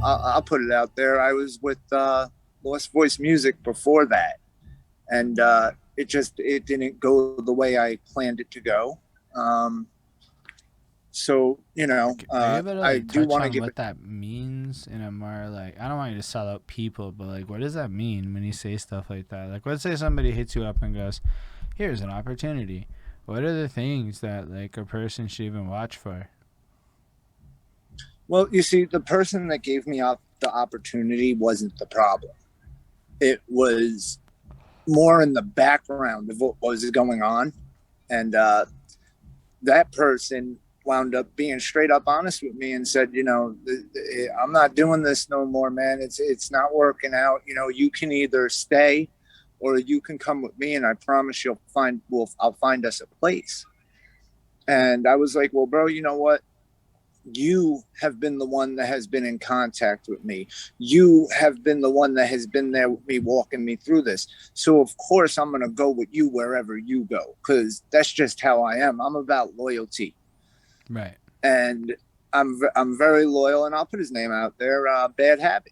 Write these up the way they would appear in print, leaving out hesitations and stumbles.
I'll put it out there. I was with Lost Voice Music before that, and it didn't go the way I planned it to go. Um, so Are you able to I like do touch want to on give what it. that means in a more like, I don't want you to sell out people, but like what does that mean when you say stuff like that? Like let's say somebody hits you up and goes, "Here's an opportunity." What are the things that like a person should even watch for? Well, you see, the person that gave me up the opportunity wasn't the problem. It was more in the background of what was going on, and that person wound up being straight up honest with me and said, I'm not doing this no more, man. It's not working out. You can either stay or you can come with me, and I promise I'll find us a place. And I was like, well, bro, you know what? You have been the one that has been in contact with me. You have been the one that has been there with me, walking me through this. So of course I'm going to go with you wherever you go, because that's just how I am. I'm about loyalty, Right. and I'm very loyal. And I'll put his name out there. Bad Habit.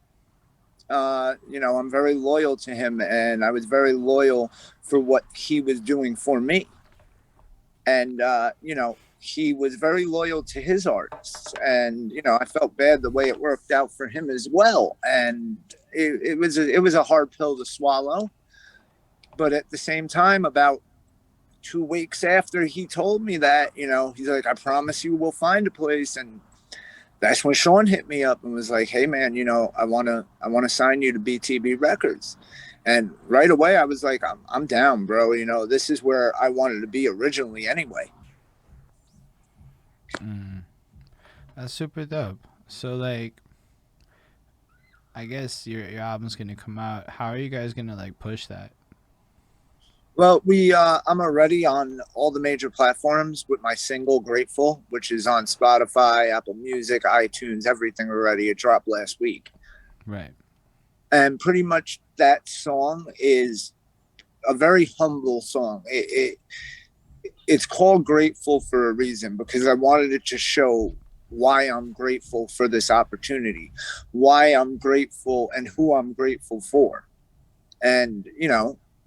I'm very loyal to him, and I was very loyal for what he was doing for me. And he was very loyal to his artists, and I felt bad the way it worked out for him as well. And it was a hard pill to swallow, but at the same time, about 2 weeks after he told me that, he's like, I promise you we'll find a place. And that's when Sean hit me up and was like, hey man, I want to sign you to BTB Records. And right away I was like, I'm down, bro. This is where I wanted to be originally anyway. Mm. That's super dope. So like, I guess your album's gonna come out. How are you guys gonna like push that? Well, I'm already on all the major platforms with my single "Grateful," which is on Spotify, Apple Music, iTunes, everything already. It dropped last week, Right. and pretty much that song is a very humble song. It's called "Grateful" for a reason, because I wanted it to show why I'm grateful for this opportunity, why I'm grateful, and who I'm grateful for. And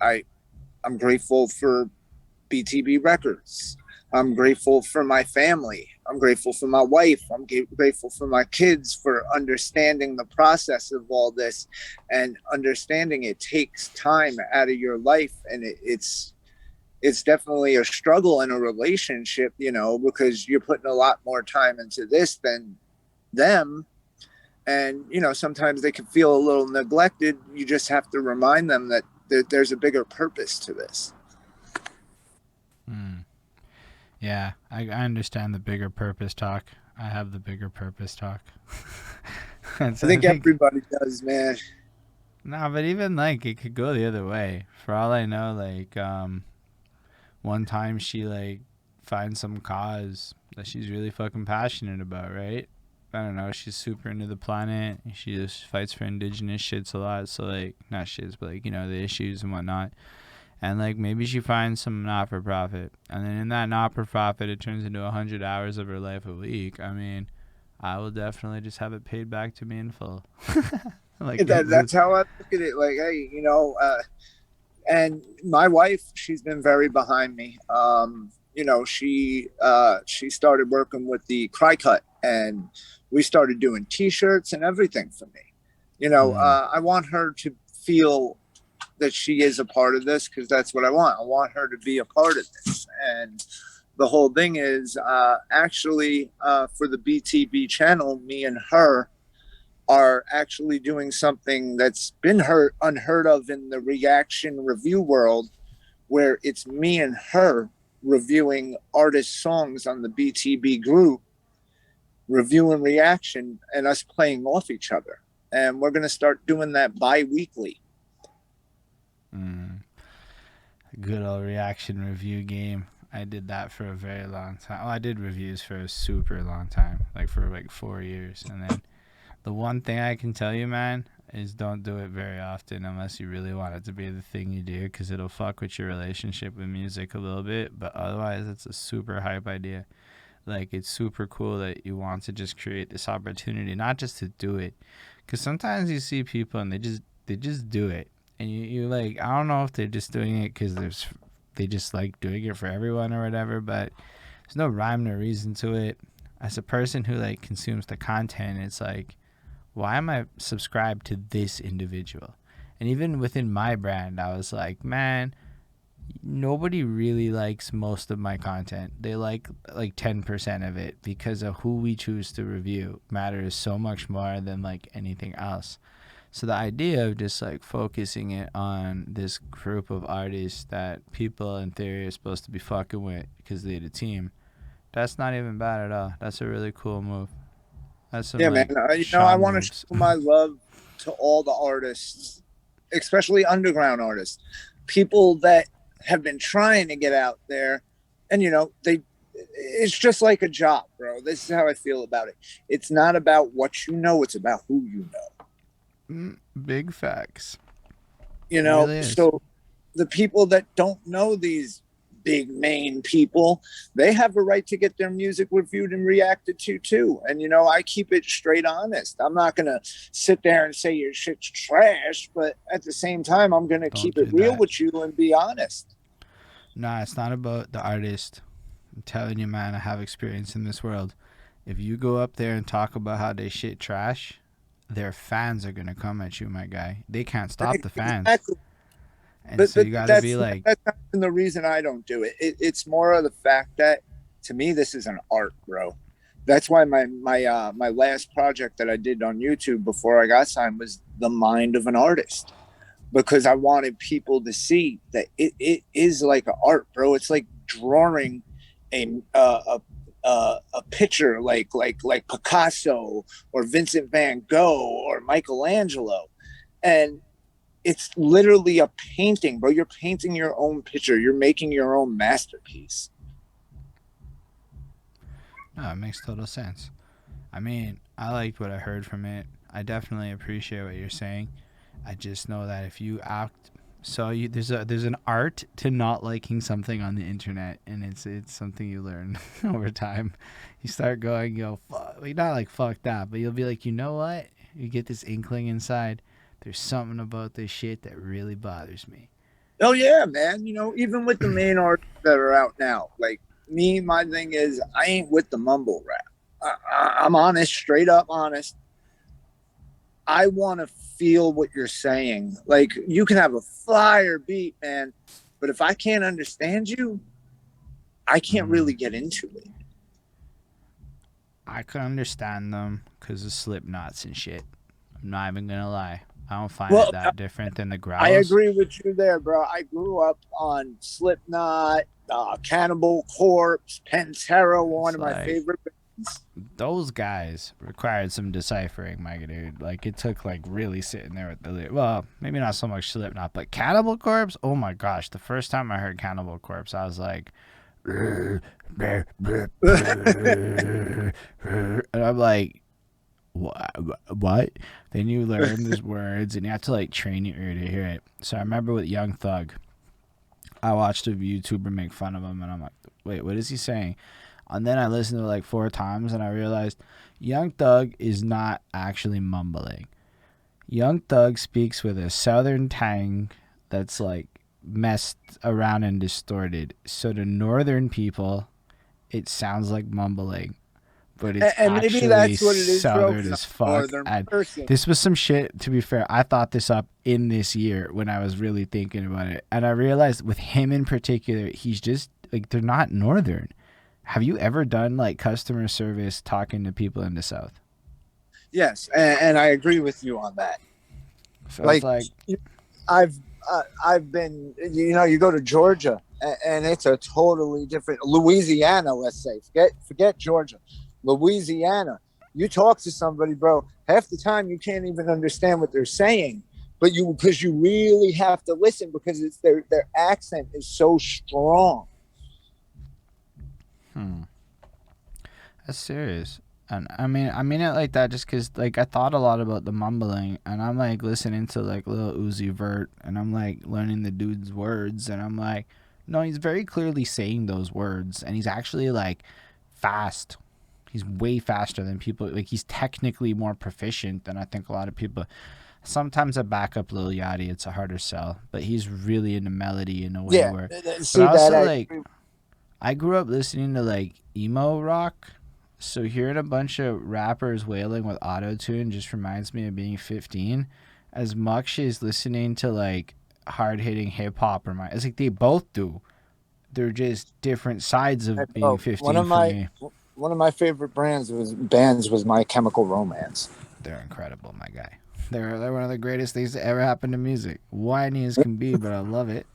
I I'm grateful for BTB Records. I'm grateful for my family. I'm grateful for my wife. I'm grateful for my kids for understanding the process of all this, and understanding it takes time out of your life. And it's definitely a struggle in a relationship, because you're putting a lot more time into this than them. And sometimes they can feel a little neglected. You just have to remind them that there's a bigger purpose to this. Mm. Yeah, I understand the bigger purpose talk. I have the bigger purpose talk. I So I think think everybody does, man. no, but even like it could go the other way. For all I know, like one time she like finds some cause that she's really fucking passionate about, right? I don't know. She's super into the planet. She just fights for indigenous shits a lot. So like not shits, but like the issues and whatnot. And like maybe she finds some not for profit, and then in that not for profit, it turns into 100 hours of her life a week. I mean, I will definitely just have it paid back to me in full. Like That's how I look at it. Like, hey, and my wife, she's been very behind me. She started working with the Cry Cut, and we started doing T-shirts and everything for me. mm, I want her to feel that she is a part of this, because that's what I want. I want her to be a part of this. And the whole thing is actually for the BTB channel, me and her are actually doing something that's been unheard of in the reaction review world, where it's me and her reviewing artist songs on the BTB group, review and reaction, and us playing off each other. And we're going to start doing that bi-weekly. mm, good old reaction review game. I did that for a very long time. Well, I did reviews for a super long time, like for like 4 years, and then the one thing I can tell you, man, is don't do it very often unless you really want it to be the thing you do, because it'll fuck with your relationship with music a little bit. But otherwise, it's a super hype idea. Like, it's super cool that you want to just create this opportunity, not just to do it, because sometimes you see people and they just do it, and you like, I don't know if they're just doing it because they just like doing it for everyone or whatever, but there's no rhyme or reason to it. As a person who like consumes the content, it's like, why am I subscribed to this individual? And even within my brand, I was like, man, nobody really likes most of my content. They like 10% of it, because of who we choose to review matters so much more than like anything else. So the idea of just like focusing it on this group of artists that people in theory are supposed to be fucking with because they're the team, that's not even bad at all. That's a really cool move. That's some Yeah, man. like I Sean want to moves. show my love to all the artists, especially underground artists, people that have been trying to get out there, and they. It's just like a job, bro. This is how I feel about it. It's not about what you know; it's about who you know. Big facts. You It know, really is. so the people that don't know these big main people, they have a right to get their music reviewed and reacted to too. And I keep it straight honest. I'm not gonna sit there and say your shit's trash, but at the same time, I'm gonna Don't keep it do real that. with you and be honest. Nah, it's not about the artist. I'm telling you, man, I have experience in this world. If you go up there and talk about how they shit trash, their fans are gonna come at you, my guy. They can't stop the fans. Exactly. And But so you gotta be that's like, that's not even the reason I don't do it. It's more of the fact that to me this is an art, bro. That's why my last project that I did on YouTube before I got signed was the mind of an artist, because I wanted people to see that it is like an art, bro. It's like drawing a picture like Picasso or Vincent Van Gogh or Michelangelo, and it's literally a painting, bro. You're painting your own picture. You're making your own masterpiece. no, it makes total sense. I mean, I liked what I heard from it. I definitely appreciate what you're saying. I just know that if you act, so there's an art to not liking something on the internet, and it's something you learn over time. You start going, yo, fuck, like, not like fuck that, but you'll be like, you know what? You get this inkling inside. There's something about this shit that really bothers me. Oh yeah, man. Even with the main artists that are out now, like me, my thing is I ain't with the mumble rap. I'm honest, straight up honest. I want to feel what you're saying. Like you can have a fire beat, man, but if I can't understand you, I can't Mm. really get into it. I could understand them because of Slipknots and shit. I'm not even gonna lie. I don't find it Well, that different than the I growls. agree with you there, bro. I grew up on Slipknot, Cannibal Corpse, Pantera, one It's of my like, favorite bands. those guys required some deciphering, my dude. Like, it took like really sitting there with the well, maybe not so much Slipknot, but Cannibal Corpse. Oh my gosh, the first time I heard Cannibal Corpse, I was like, and I'm like, what? Then you learn these words, and you have to like train your ear to hear it. So I remember with Young Thug, I watched a YouTuber make fun of him, and I'm like, wait, what is he saying? And then I listened to it like 4 times, and I realized Young Thug is not actually mumbling. Young Thug speaks with a southern tang that's like messed around and distorted. So to northern people, it sounds like mumbling, but it's And maybe actually that's what it is, bro, southern because I'm as a fuck. northern And person. this was some shit, to be fair. I thought this up in this year when I was really thinking about it. And I realized with him in particular, he's just like, they're not northern. Have you ever done like customer service talking to people in the South? Yes, and I agree with you on that. So it's Like like, I've I've been, you go to Georgia, and it's a totally different Louisiana. Let's say forget Georgia, Louisiana. You talk to somebody, bro. Half the time you can't even understand what they're saying, but because you really have to listen because it's their accent is so strong. hmm, that's serious. And I mean it like that just because like I thought a lot about the mumbling, and I'm like listening to like Lil Uzi Vert, and I'm like learning the dude's words, and I'm like, no, he's very clearly saying those words, and he's actually like fast. He's way faster than people. Like, he's technically more proficient than I think a lot of people. Sometimes I back up Lil Yachty. It's a harder sell, but he's really into melody in a way Yeah, where. But see that also, I like, I grew up listening to like emo rock, so hearing a bunch of rappers wailing with auto tune just reminds me of being 15. As much as listening to like hard hitting hip hop it's like they both do. They're just different sides of being one 15 of for my me. one of my favorite bands was My Chemical Romance. They're incredible, my guy. They're one of the greatest things to ever happen to music. Whiny as can be, but I love it.